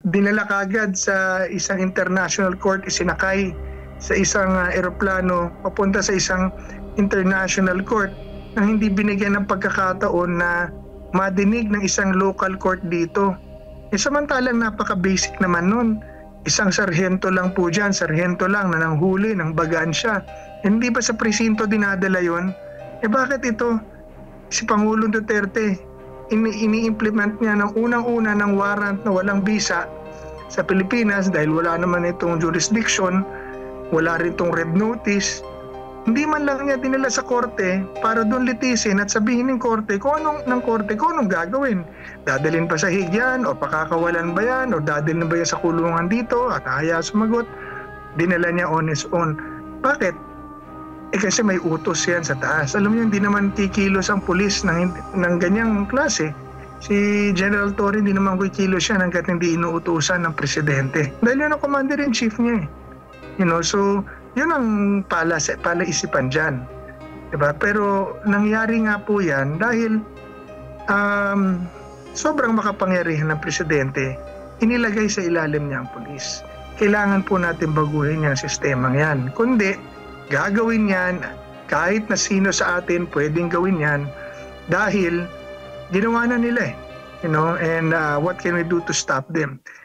dinala kaagad sa isang international court, isinakay sa isang eroplano papunta sa isang international court nang hindi binigyan ng pagkakataon na madinig ng isang local court dito. Samantalang napaka-basic naman nun. Isang sarhento lang po dyan, sarhento lang na nanghuli ng bagaan siya. Hindi ba sa presinto dinadala yon? Bakit ito? Si Pangulong Duterte, ini-implement niya ng unang-una ng warrant na walang visa sa Pilipinas dahil wala naman itong jurisdiction, wala rin itong red notice. Hindi man lang niya dinala sa korte para doon litisin at sabihin ng korte kung anong gagawin. Dadalhin pa sa higyan o pakakawalan ba yan o dadalhin ba yan sa kulungan dito at haya sumagot. Dinala niya on his own. Bakit? Kasi may utos yan sa taas. Alam niyo, hindi naman kikilos ang pulis ng ganyang klase. Si General Torre hindi naman kikilos siya hanggat hindi inuutusan ng presidente. Dahil yun ang commander-in-chief niya eh. So yun ang palaisipan dyan. Diba? Pero nangyari nga po yan dahil sobrang makapangyarihan ng presidente, inilagay sa ilalim niya ang pulis. Kailangan po natin baguhin yung sistemang yan. Kundi, gagawin yan, kahit na sino sa atin pwedeng gawin yan dahil ginawa na nila eh. And what can we do to stop them?